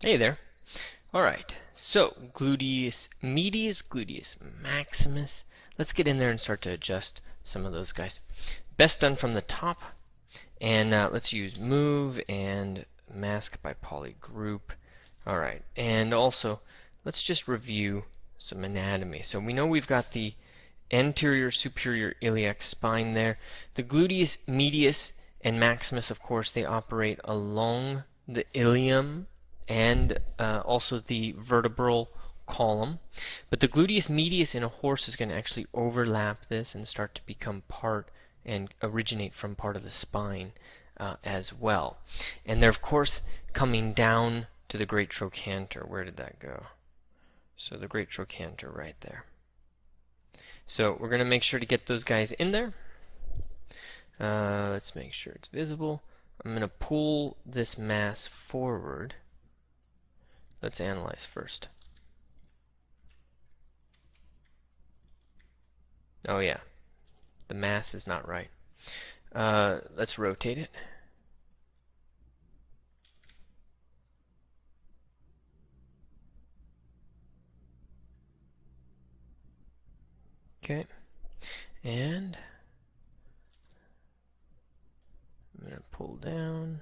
Hey there. All right. So, gluteus medius, gluteus maximus. Let's get in there and start to adjust some of those guys. Best done from the top. And let's use move and mask by polygroup. All right. And also, let's just review some anatomy. So we know we've got the anterior superior iliac spine there. The gluteus medius and maximus, of course, they operate along the ilium and also the vertebral column. But the gluteus medius in a horse is going to actually overlap this and start to become part and originate from part of the spine as well. And they're, of course, coming down to the great trochanter. Where did that go? So the great trochanter right there. So we're going to make sure to get those guys in there. Let's make sure it's visible. I'm going to pull this mass forward. Let's analyze first. Oh yeah, the mass is not right. Let's rotate it. Okay, and I'm going to pull down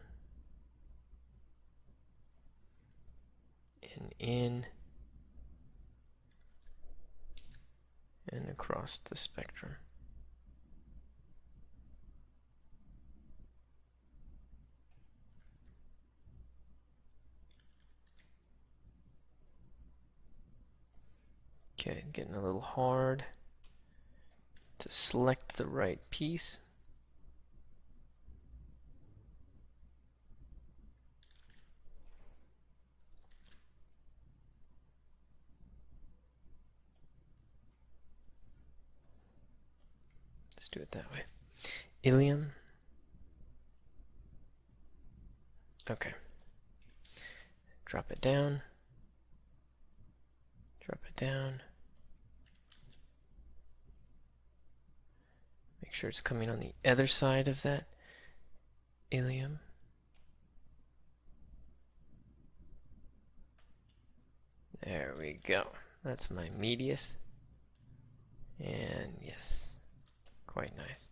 and in and across the spectrum. Okay, getting a little hard to select the right piece. Let's do it that way. Ilium. Okay. Drop it down. Drop it down. Make sure it's coming on the other side of that ilium. There we go. That's my medius. And yes, quite nice.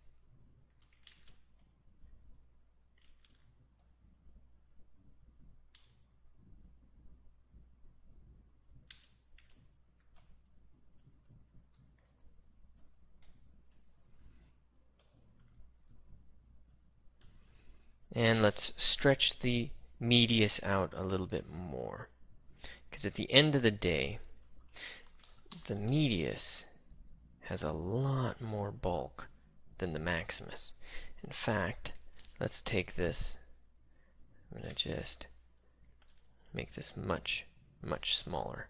And let's stretch the medius out a little bit more. Because at the end of the day, the medius has a lot more bulk than the maximus. In fact, let's take this. I'm going to just make this much, much smaller.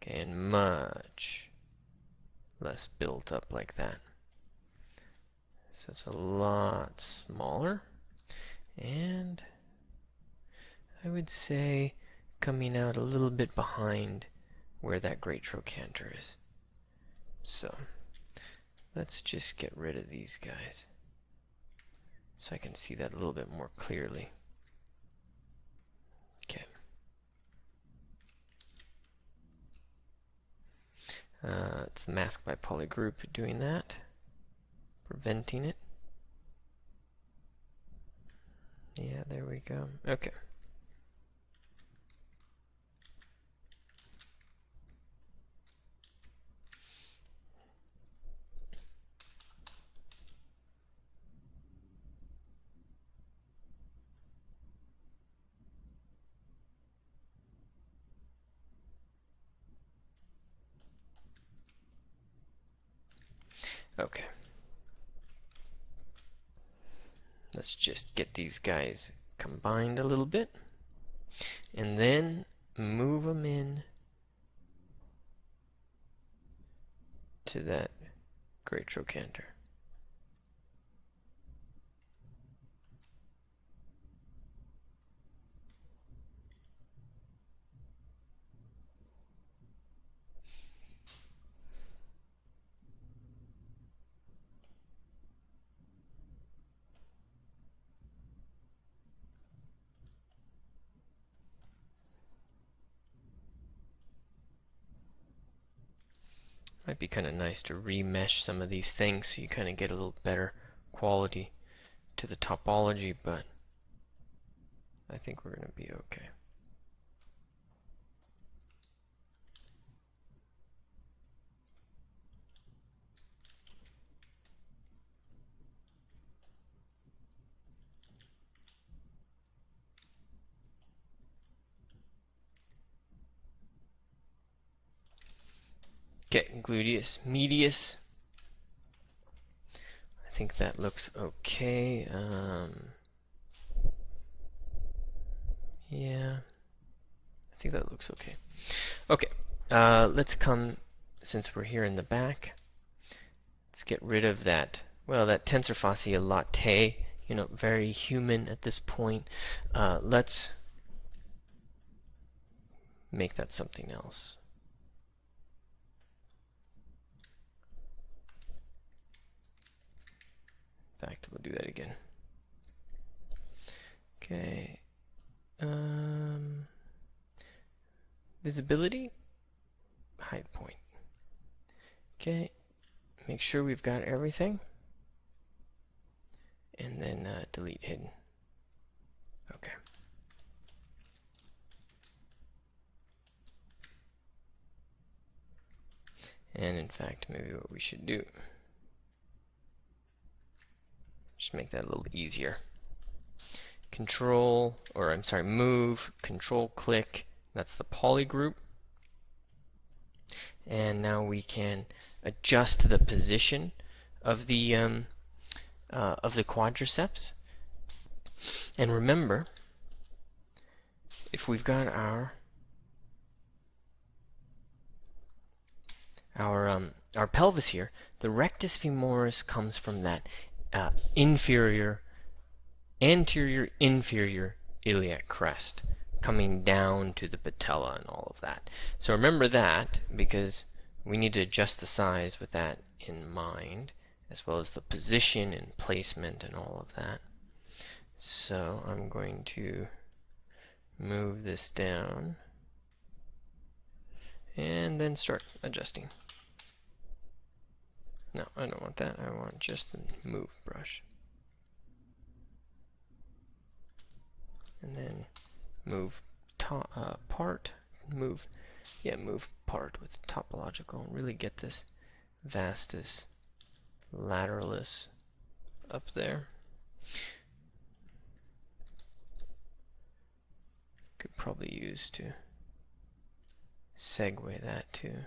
Okay, and much less built up like that. So it's a lot smaller. And I would say coming out a little bit behind where that great trochanter is. So let's just get rid of these guys so I can see that a little bit more clearly. Okay. It's the mask by polygroup doing that, preventing it. Yeah, there we go. Okay. Okay. Let's just get these guys combined a little bit and then move them in to that great trochanter. Might be kind of nice to remesh some of these things so you kind of get a little better quality to the topology, but I think we're going to be okay. Okay, gluteus medius. I think that looks okay. Yeah, I think that looks okay. Okay, let's come, since we're here in the back, let's get rid of that, well, that tensor fascia latte, very human at this point. Let's make that something else. In fact, we'll do that again. Okay. Visibility, hide point. Okay, make sure we've got everything, and then delete hidden. Okay. And in fact, maybe what we should do, just make that a little easier. Move, control click, that's the poly group. And now we can adjust the position of the quadriceps. And remember, if we've got our pelvis here, the rectus femoris comes from that anterior inferior iliac crest, coming down to the patella and all of that. So remember that, because we need to adjust the size with that in mind, as well as the position and placement and all of that. So I'm going to move this down and then start adjusting. No, I don't want that. I want just the move brush. And then move part with topological. Really get this vastus lateralis up there. Could probably use to segue that too.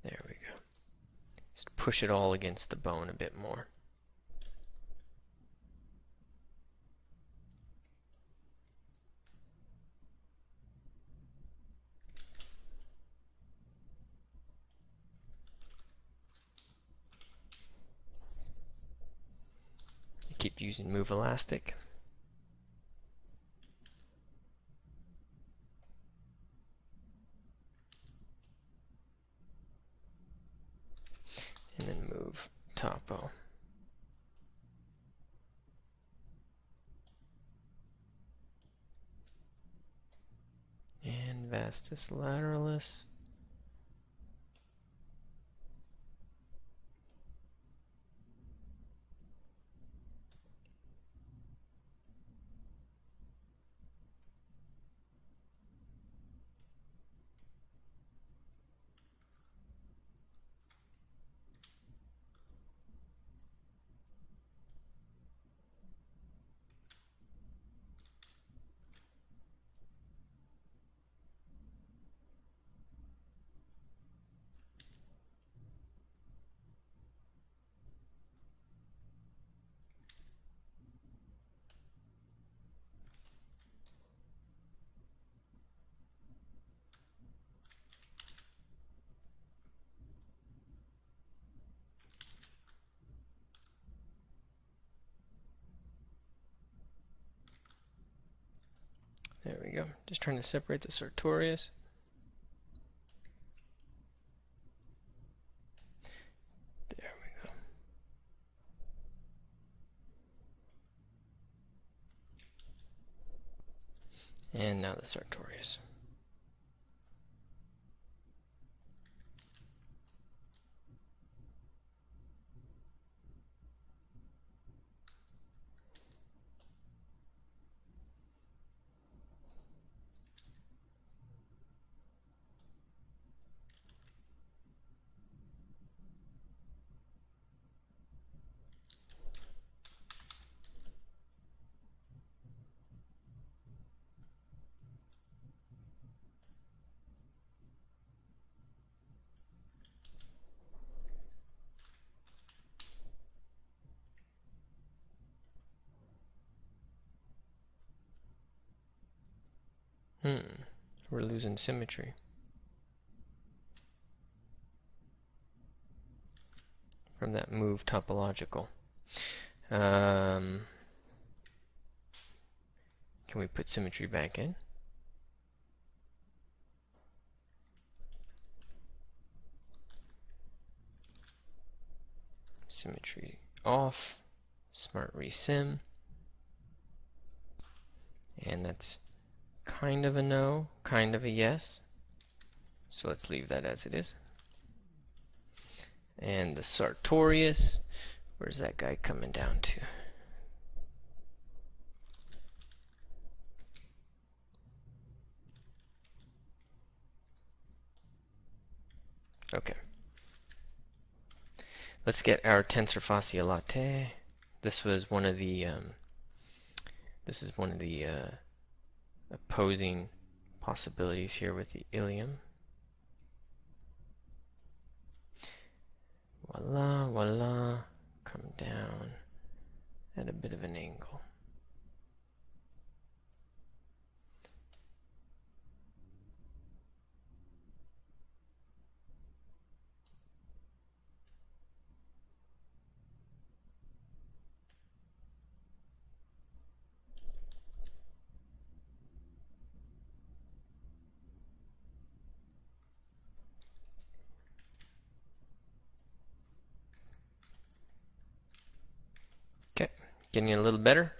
There we go. Just push it all against the bone a bit more. Keep using Move Elastic. And then move Topo. And vastus lateralis. There we go. Just trying to separate the sartorius. There we go. And now the Sartorius. We're losing symmetry. From that move topological. Can we put symmetry back in? Symmetry off. Smart resim. And that's kind of a no, kind of a yes. So let's leave that as it is. And the Sartorius, where's that guy coming down to? Okay. Let's get our tensor fascia latte. This was one of the opposing possibilities here with the ilium. Voila, voila, come down at a bit of an angle. Okay, getting a little better.